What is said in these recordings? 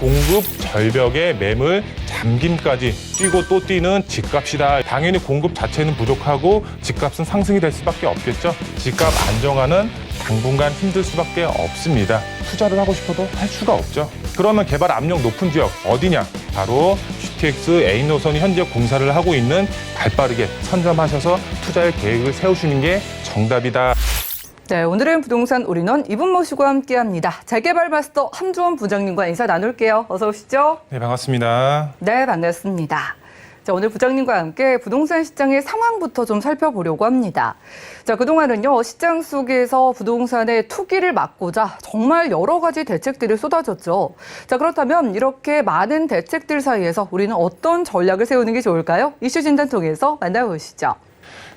공급 절벽의 매물 잠김까지 뛰고 또 뛰는 집값이다. 당연히 공급 자체는 부족하고 집값은 상승이 될 수밖에 없겠죠. 집값 안정화는 당분간 힘들 수밖에 없습니다. 투자를 하고 싶어도 할 수가 없죠. 그러면 개발 압력 높은 지역 어디냐? 바로 GTX A 노선이 현재 공사를 하고 있는 발빠르게 선점하셔서 투자의 계획을 세우시는 게 정답이다. 네, 오늘은 부동산 올인원 이분 모시고 함께합니다. 재개발 마스터 함주원 부장님과 인사 나눌게요. 어서 오시죠. 네, 반갑습니다. 네, 반갑습니다. 자, 오늘 부장님과 함께 부동산 시장의 상황부터 좀 살펴보려고 합니다. 자, 그동안은요, 시장 속에서 부동산의 투기를 막고자 정말 여러 가지 대책들이 쏟아졌죠. 자, 그렇다면 이렇게 많은 대책들 사이에서 우리는 어떤 전략을 세우는 게 좋을까요? 이슈 진단 통해서 만나보시죠.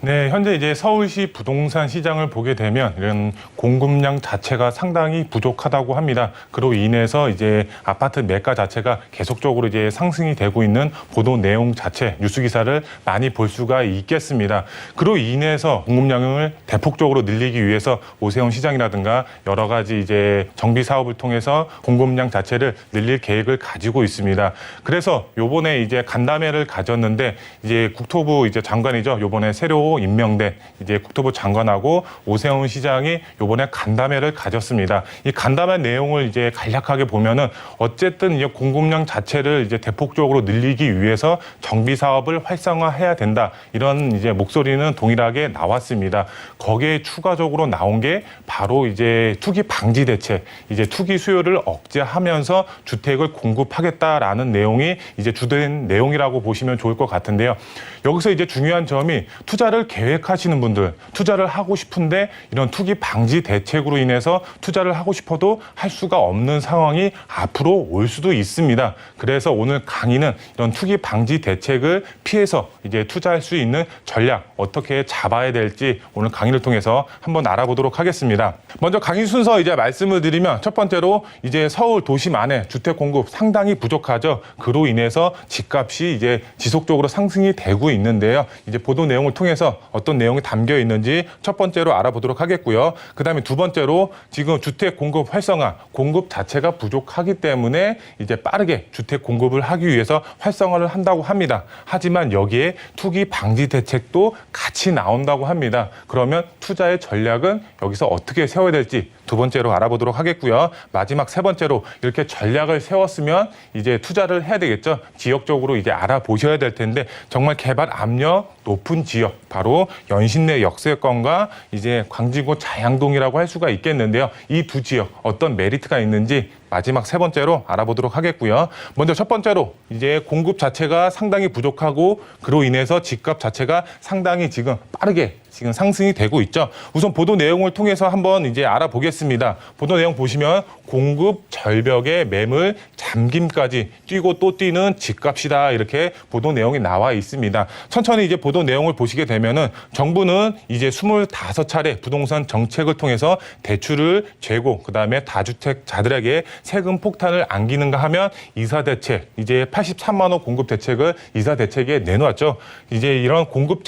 네, 현재 이제 서울시 부동산 시장을 보게 되면 이런 공급량 자체가 상당히 부족하다고 합니다. 그로 인해서 이제 아파트 매가 자체가 계속적으로 이제 상승이 되고 있는 보도 내용 자체, 뉴스 기사를 많이 볼 수가 있겠습니다. 그로 인해서 공급량을 대폭적으로 늘리기 위해서 오세훈 시장이라든가 여러 가지 이제 정비 사업을 통해서 공급량 자체를 늘릴 계획을 가지고 있습니다. 그래서 요번에 이제 간담회를 가졌는데 이제 국토부 이제 장관이죠. 요번에 새로 임명된 이제 국토부 장관하고 오세훈 시장이 요번에 간담회를 가졌습니다. 이 간담회 내용을 이제 간략하게 보면은 어쨌든 이제 공급량 자체를 이제 대폭적으로 늘리기 위해서 정비 사업을 활성화해야 된다. 이런 이제 목소리는 동일하게 나왔습니다. 거기에 추가적으로 나온 게 바로 이제 투기 방지 대책, 이제 투기 수요를 억제하면서 주택을 공급하겠다라는 내용이 이제 주된 내용이라고 보시면 좋을 것 같은데요. 여기서 이제 중요한 점이 투자를 계획하시는 분들, 투자를 하고 싶은데 이런 투기 방지 대책으로 인해서 투자를 하고 싶어도 할 수가 없는 상황이 앞으로 올 수도 있습니다. 그래서 오늘 강의는 이런 투기 방지 대책을 피해서 이제 투자할 수 있는 전략 어떻게 잡아야 될지 오늘 강의를 통해서 한번 알아보도록 하겠습니다. 먼저 강의 순서 이제 말씀을 드리면 첫 번째로 이제 서울 도심 안에 주택 공급 상당히 부족하죠. 그로 인해서 집값이 이제 지속적으로 상승이 되고 있는데요. 이제 보도 내용을 통해서 어떤 내용이 담겨 있는지 첫 번째로 알아보도록 하겠고요. 그다음에 두 번째로 지금 주택 공급 활성화, 공급 자체가 부족하기 때문에 이제 빠르게 주택 공급을 하기 위해서 활성화를 한다고 합니다. 하지만 여기에 투기 방지 대책도 같이 나온다고 합니다. 그러면 투자의 전략은 여기서 어떻게 세워야 될지 두 번째로 알아보도록 하겠고요. 마지막 세 번째로 이렇게 전략을 세웠으면 이제 투자를 해야 되겠죠. 지역적으로 이제 알아보셔야 될 텐데 정말 개발 압력 높은 지역, 바로 연신내 역세권과 이제 광진구 자양동이라고 할 수가 있겠는데요. 이 두 지역 어떤 메리트가 있는지 마지막 세 번째로 알아보도록 하겠고요. 먼저 첫 번째로 이제 공급 자체가 상당히 부족하고 그로 인해서 집값 자체가 상당히 지금 빠르게 지금 상승이 되고 있죠. 우선 보도 내용을 통해서 한번 이제 알아보겠습니다. 보도 내용 보시면 공급 절벽의 매물 잠김까지 뛰고 또 뛰는 집값이다. 이렇게 보도 내용이 나와 있습니다. 천천히 이제 보도 내용을 보시게 되면은 정부는 이제 25차례 부동산 정책을 통해서 대출을 재고 그다음에 다주택자들에게 세금 폭탄을 안기는가 하면 이사 대책, 이제 83만 원 공급 대책을 이사 대책에 내놓았죠. 이제 이런 공급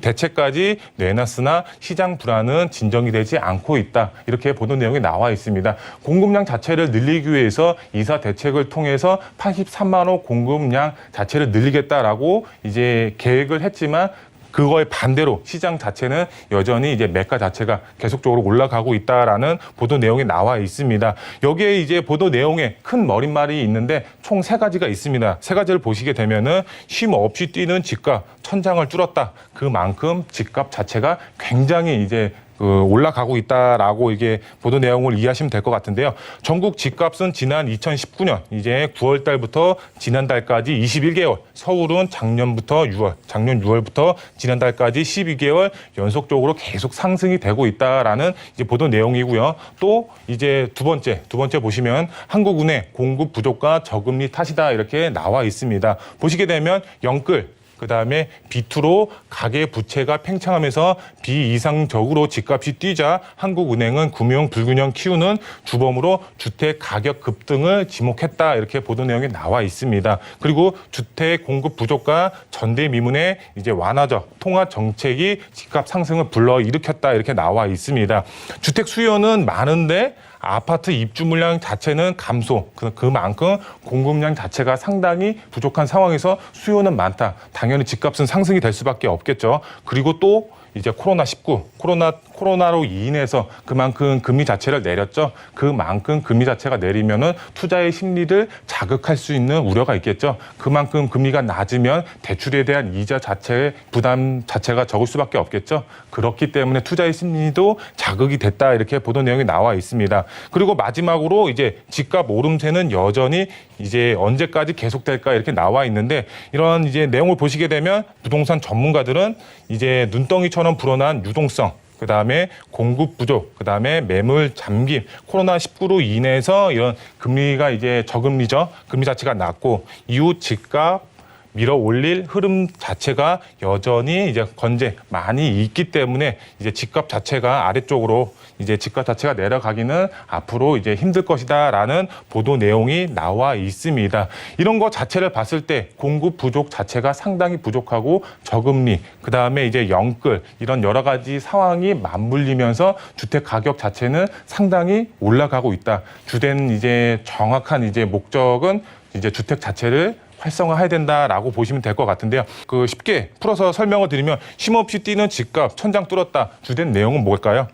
대책까지 내놨으나 시장 불안은 진정이 되지 않고 있다. 이렇게 보도 내용이 나와 있습니다. 공급량 자체를 늘리기 위해서 이사 대책을 통해서 83만 원 공급량 자체를 늘리겠다라고 이제 계획을 했지만 그거에 반대로 시장 자체는 여전히 이제 매가 자체가 계속적으로 올라가고 있다라는 보도 내용이 나와 있습니다. 여기에 이제 보도 내용에 큰 머릿말이 있는데 총 세 가지가 있습니다. 세 가지를 보시게 되면은 쉼 없이 뛰는 집값 천장을 뚫었다. 그만큼 집값 자체가 굉장히 이제 올라가고 있다라고 이게 보도 내용을 이해하시면 될 것 같은데요. 전국 집값은 지난 2019년 이제 9월 달부터 지난달까지 21개월, 서울은 작년 6월부터 지난달까지 12개월 연속적으로 계속 상승이 되고 있다라는 이제 보도 내용이고요. 또 이제 두 번째 보시면 한국은행 공급 부족과 저금리 탓이다 이렇게 나와 있습니다. 보시게 되면 영끌 그다음에 비투로 가계 부채가 팽창하면서 비이상적으로 집값이 뛰자 한국은행은 금융 불균형 키우는 주범으로 주택 가격 급등을 지목했다. 이렇게 보도 내용이 나와 있습니다. 그리고 주택 공급 부족과 전대미문의 이제 완화적 통화 정책이 집값 상승을 불러일으켰다. 이렇게 나와 있습니다. 주택 수요는 많은데 아파트 입주 물량 자체는 감소, 그만큼 공급량 자체가 상당히 부족한 상황에서 수요는 많다. 당연히 집값은 상승이 될 수밖에 없겠죠. 그리고 또 이제 코로나로 인해서 그만큼 금리 자체를 내렸죠. 그만큼 금리 자체가 내리면은 투자의 심리를 자극할 수 있는 우려가 있겠죠. 그만큼 금리가 낮으면 대출에 대한 이자 자체의 부담 자체가 적을 수밖에 없겠죠. 그렇기 때문에 투자의 심리도 자극이 됐다 이렇게 보도 내용이 나와 있습니다. 그리고 마지막으로 이제 집값 오름세는 여전히 이제 언제까지 계속될까 이렇게 나와 있는데 이런 이제 내용을 보시게 되면 부동산 전문가들은 이제 눈덩이처럼 불어난 유동성, 그다음에 공급 부족, 그다음에 매물 잠김, 코로나19로 인해서 이런 금리가 이제 저금리죠. 금리 자체가 낮고 이후 집값 밀어 올릴 흐름 자체가 여전히 이제 건재 많이 있기 때문에 이제 집값 자체가 아래쪽으로 이제 집값 자체가 내려가기는 앞으로 이제 힘들 것이다라는 보도 내용이 나와 있습니다. 이런 거 자체를 봤을 때 공급 부족 자체가 상당히 부족하고 저금리, 그다음에 이제 영끌 이런 여러 가지 상황이 맞물리면서 주택 가격 자체는 상당히 올라가고 있다. 주된 이제 정확한 이제 목적은 이제 주택 자체를 활성화해야 된다라고 보시면 될 것 같은데요. 쉽게 풀어서 설명을 드리면 쉼없이 뛰는 집값 천장 뚫었다. 주된 내용은 뭘까요?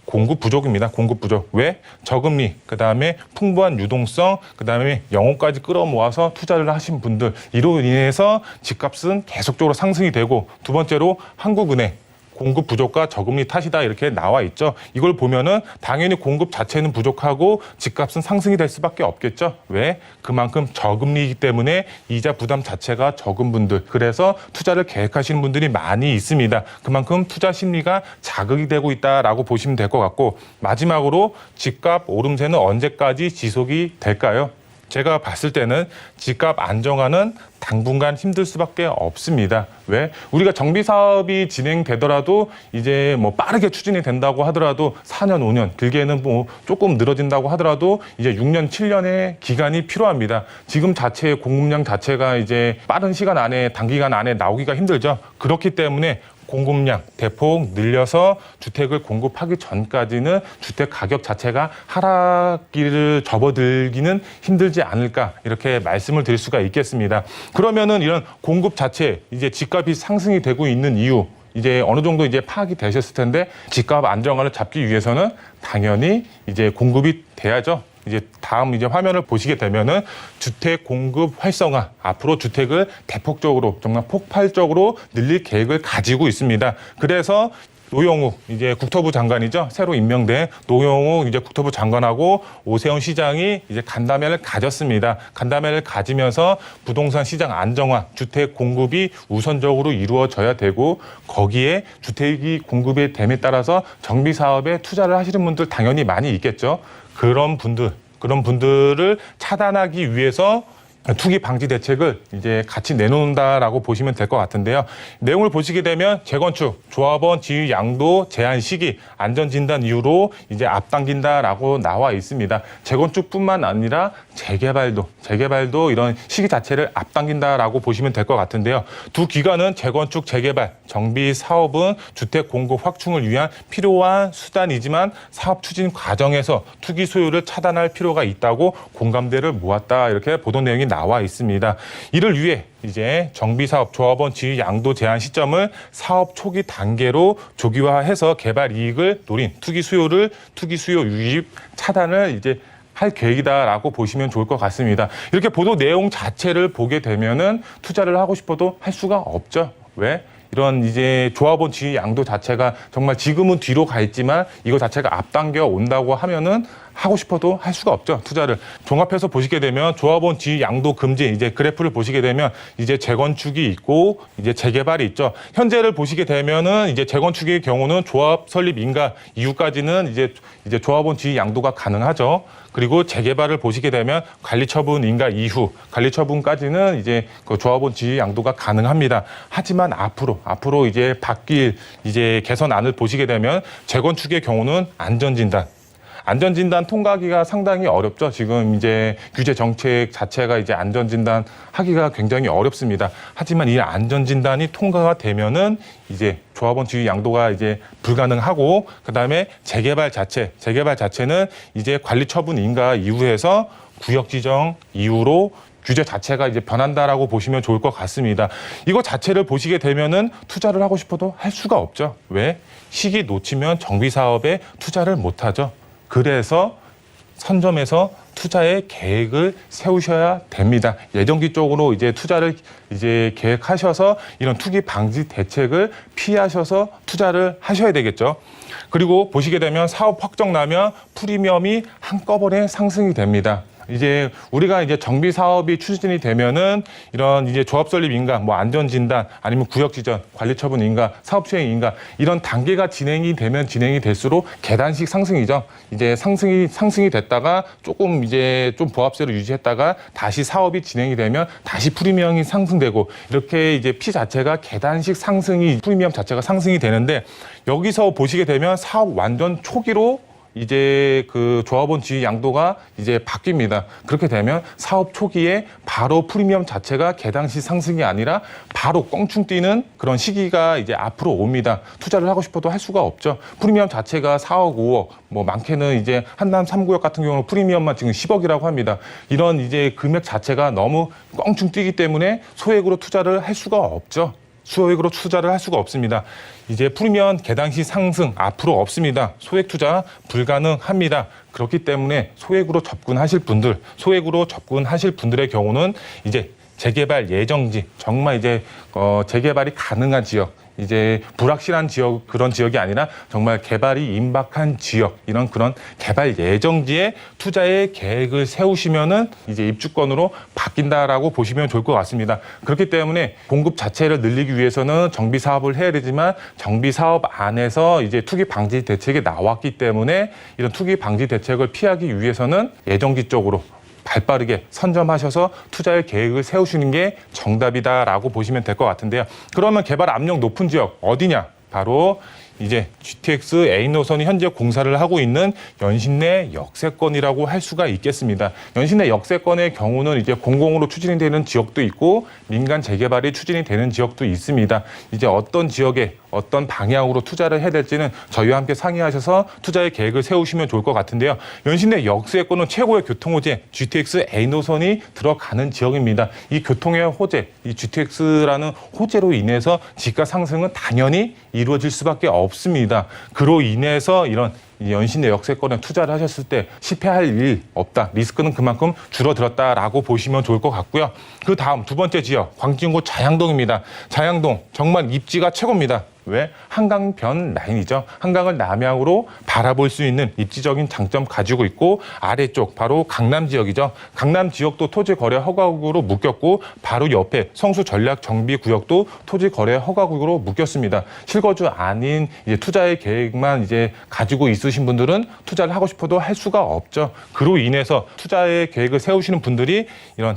공급 부족입니다. 공급 부족. 왜? 저금리, 그다음에 풍부한 유동성, 그다음에 영혼까지 끌어모아서 투자를 하신 분들 이로 인해서 집값은 계속적으로 상승이 되고 두 번째로 한국은행 공급 부족과 저금리 탓이다 이렇게 나와 있죠. 이걸 보면은 당연히 공급 자체는 부족하고 집값은 상승이 될 수밖에 없겠죠. 왜? 그만큼 저금리이기 때문에 이자 부담 자체가 적은 분들, 그래서 투자를 계획하시는 분들이 많이 있습니다. 그만큼 투자 심리가 자극이 되고 있다라고 보시면 될 것 같고, 마지막으로 집값 오름세는 언제까지 지속이 될까요? 제가 봤을 때는 집값 안정화는 당분간 힘들 수밖에 없습니다. 왜? 우리가 정비 사업이 진행되더라도 이제 뭐 빠르게 추진이 된다고 하더라도 4년, 5년, 길게는 뭐 조금 늘어진다고 하더라도 이제 6년, 7년의 기간이 필요합니다. 지금 자체의 공급량 자체가 이제 빠른 시간 안에, 단기간 안에 나오기가 힘들죠. 그렇기 때문에 공급량 대폭 늘려서 주택을 공급하기 전까지는 주택 가격 자체가 하락기를 접어들기는 힘들지 않을까 이렇게 말씀을 드릴 수가 있겠습니다. 그러면은 이런 공급 자체 이제 집값이 상승이 되고 있는 이유 이제 어느 정도 이제 파악이 되셨을 텐데 집값 안정화를 잡기 위해서는 당연히 이제 공급이 돼야죠. 이제 다음 이제 화면을 보시게 되면은 주택 공급 활성화, 앞으로 주택을 대폭적으로 정말 폭발적으로 늘릴 계획을 가지고 있습니다. 그래서 노영욱 이제 국토부 장관이죠. 새로 임명된 노영욱 이제 국토부 장관하고 오세훈 시장이 이제 간담회를 가졌습니다. 간담회를 가지면서 부동산 시장 안정화, 주택 공급이 우선적으로 이루어져야 되고 거기에 주택이 공급이 됨에 따라서 정비 사업에 투자를 하시는 분들 당연히 많이 있겠죠. 그런 분들을 차단하기 위해서 투기 방지 대책을 이제 같이 내놓는다라고 보시면 될 것 같은데요. 내용을 보시게 되면 재건축, 조합원 지위 양도 제한 시기, 안전진단 이유로 이제 앞당긴다라고 나와 있습니다. 재건축뿐만 아니라 재개발도 이런 시기 자체를 앞당긴다라고 보시면 될 것 같은데요. 두 기관은 재건축, 재개발, 정비 사업은 주택 공급 확충을 위한 필요한 수단이지만 사업 추진 과정에서 투기 소요를 차단할 필요가 있다고 공감대를 모았다 이렇게 보도 내용이 나와 있습니다. 이를 위해 이제 정비사업 조합원 지위 양도 제한 시점을 사업 초기 단계로 조기화해서 개발 이익을 노린 투기 수요 유입 차단을 이제 할 계획이다라고 보시면 좋을 것 같습니다. 이렇게 보도 내용 자체를 보게 되면은 투자를 하고 싶어도 할 수가 없죠. 왜? 이런 이제 조합원 지위 양도 자체가 정말 지금은 뒤로 가 있지만 이거 자체가 앞당겨 온다고 하면은 하고 싶어도 할 수가 없죠. 투자를 종합해서 보시게 되면 조합원 지위 양도 금지 이제 그래프를 보시게 되면 이제 재건축이 있고 이제 재개발이 있죠. 현재를 보시게 되면은 이제 재건축의 경우는 조합 설립 인가 이후까지는 이제 조합원 지위 양도가 가능하죠. 그리고 재개발을 보시게 되면 관리처분 인가 이후 관리처분까지는 이제 그 조합원 지위 양도가 가능합니다. 하지만 앞으로 이제 바뀔 이제 개선안을 보시게 되면 재건축의 경우는 안전진단 안전진단 통과하기가 상당히 어렵죠. 지금 이제 규제 정책 자체가 이제 안전진단 하기가 굉장히 어렵습니다. 하지만 이 안전진단이 통과가 되면은 이제 조합원 지위 양도가 이제 불가능하고, 그다음에 재개발 자체는 이제 관리 처분 인가 이후에서 구역 지정 이후로 규제 자체가 이제 변한다라고 보시면 좋을 것 같습니다. 이거 자체를 보시게 되면은 투자를 하고 싶어도 할 수가 없죠. 왜? 시기 놓치면 정비 사업에 투자를 못 하죠. 그래서 선점해서 투자의 계획을 세우셔야 됩니다. 예정기 쪽으로 이제 투자를 이제 계획하셔서 이런 투기 방지 대책을 피하셔서 투자를 하셔야 되겠죠. 그리고 보시게 되면 사업 확정 나면 프리미엄이 한꺼번에 상승이 됩니다. 이제 우리가 이제 정비 사업이 추진이 되면은 이런 이제 조합 설립 인가, 뭐 안전 진단, 아니면 구역 지정, 관리 처분 인가, 사업 시행 인가, 이런 단계가 진행이 되면 진행이 될수록 계단식 상승이죠. 이제 상승이 됐다가 조금 이제 좀 보합세를 유지했다가 다시 사업이 진행이 되면 다시 프리미엄이 상승되고, 이렇게 이제 피 자체가 계단식 상승이, 프리미엄 자체가 상승이 되는데, 여기서 보시게 되면 사업 완전 초기로 이제 그 조합원 지위 양도가 이제 바뀝니다. 그렇게 되면 사업 초기에 바로 프리미엄 자체가 계단식 상승이 아니라 바로 껑충 뛰는 그런 시기가 이제 앞으로 옵니다. 투자를 하고 싶어도 할 수가 없죠. 프리미엄 자체가 4억, 5억, 뭐 많게는 이제 한남 3구역 같은 경우는 프리미엄만 지금 10억이라고 합니다. 이런 이제 금액 자체가 너무 껑충 뛰기 때문에 소액으로 투자를 할 수가 없죠. 소액으로 투자를 할 수가 없습니다. 이제 프리미엄 계단식 상승 앞으로 없습니다. 소액 투자 불가능합니다. 그렇기 때문에 소액으로 접근하실 분들의 경우는 이제 재개발 예정지, 정말 이제 재개발이 가능한 지역, 이제 불확실한 지역, 그런 지역이 아니라 정말 개발이 임박한 지역, 이런 그런 개발 예정지에 투자의 계획을 세우시면은 이제 입주권으로 바뀐다라고 보시면 좋을 것 같습니다. 그렇기 때문에 공급 자체를 늘리기 위해서는 정비 사업을 해야 되지만, 정비 사업 안에서 이제 투기 방지 대책이 나왔기 때문에 이런 투기 방지 대책을 피하기 위해서는 예정지 쪽으로 발빠르게 선점하셔서 투자의 계획을 세우시는 게 정답이다라고 보시면 될 것 같은데요. 그러면 개발 압력 높은 지역 어디냐? 바로 이제 GTX A 노선이 현재 공사를 하고 있는 연신내 역세권이라고 할 수가 있겠습니다. 연신내 역세권의 경우는 이제 공공으로 추진이 되는 지역도 있고 민간 재개발이 추진이 되는 지역도 있습니다. 이제 어떤 지역에 어떤 방향으로 투자를 해야 될지는 저희와 함께 상의하셔서 투자의 계획을 세우시면 좋을 것 같은데요. 연신내 역세권은 최고의 교통호재 GTX A 노선이 들어가는 지역입니다. 이 교통의 호재, 이 GTX라는 호재로 인해서 집가 상승은 당연히 이루어질 수밖에 없습니다. 그로 인해서 이런 연신내 역세권에 투자를 하셨을 때 실패할 일 없다. 리스크는 그만큼 줄어들었다라고 보시면 좋을 것 같고요. 그 다음 두 번째 지역, 광진구 자양동입니다. 자양동 정말 입지가 최고입니다. 왜? 한강변 라인이죠. 한강을 남향으로 바라볼 수 있는 입지적인 장점 가지고 있고, 아래쪽 바로 강남 지역이죠. 강남 지역도 토지 거래 허가구역으로 묶였고, 바로 옆에 성수 전략 정비 구역도 토지 거래 허가구역으로 묶였습니다. 실거주 아닌 이제 투자의 계획만 이제 가지고 있으신 분들은 투자를 하고 싶어도 할 수가 없죠. 그로 인해서 투자의 계획을 세우시는 분들이 이런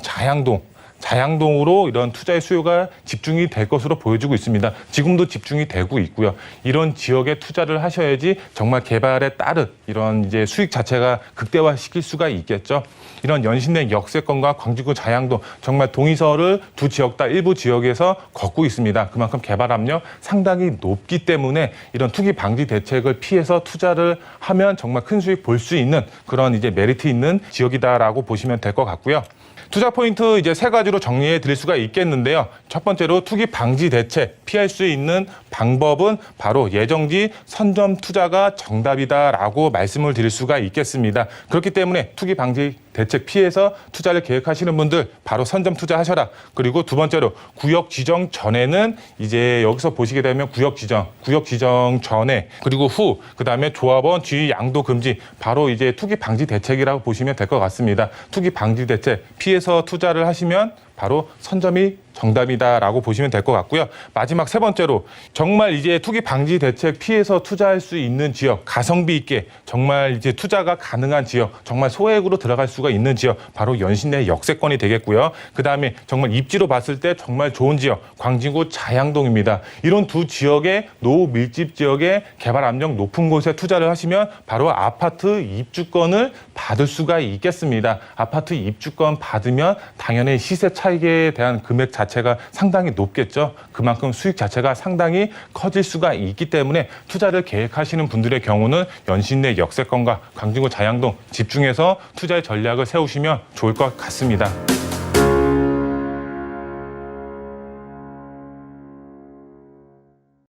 자양동으로 이런 투자의 수요가 집중이 될 것으로 보여지고 있습니다. 지금도 집중이 되고 있고요. 이런 지역에 투자를 하셔야지 정말 개발에 따른 이런 이제 수익 자체가 극대화시킬 수가 있겠죠. 이런 연신내 역세권과 광진구 자양동, 정말 동의서를 두 지역 다 일부 지역에서 걷고 있습니다. 그만큼 개발 압력 상당히 높기 때문에 이런 투기 방지 대책을 피해서 투자를 하면 정말 큰 수익 볼 수 있는 그런 이제 메리트 있는 지역이다라고 보시면 될 것 같고요. 투자 포인트 이제 세 가지로 정리해 드릴 수가 있겠는데요. 첫 번째로 투기 방지 대책 피할 수 있는 방법은 바로 예정지 선점 투자가 정답이다라고 말씀을 드릴 수가 있겠습니다. 그렇기 때문에 투기 방지 대책 피해서 투자를 계획하시는 분들 바로 선점 투자하셔라. 그리고 두 번째로 구역 지정 전에는 이제 여기서 보시게 되면 구역 지정 전에 그리고 후, 그다음에 조합원 지위 양도 금지, 바로 이제 투기 방지 대책이라고 보시면 될 것 같습니다. 투기 방지 대책 피해서 투자를 하시면 바로 선점이 정답이다라고 보시면 될 것 같고요. 마지막 세 번째로 정말 이제 투기 방지 대책 피해서 투자할 수 있는 지역, 가성비 있게 정말 이제 투자가 가능한 지역, 정말 소액으로 들어갈 수가 있는 지역, 바로 연신내 역세권이 되겠고요. 그다음에 정말 입지로 봤을 때 정말 좋은 지역, 광진구 자양동입니다. 이런 두 지역의 노밀집 지역의 개발 압력 높은 곳에 투자를 하시면 바로 아파트 입주권을 받을 수가 있겠습니다. 아파트 입주권 받으면 당연히 시세 차익에 대한 금액 자체가 상당히 높겠죠. 그만큼 수익 자체가 상당히 커질 수가 있기 때문에 투자를 계획하시는 분들의 경우는 연신내 역세권과 광진구 자양동 집중해서 투자의 전략을 세우시면 좋을 것 같습니다.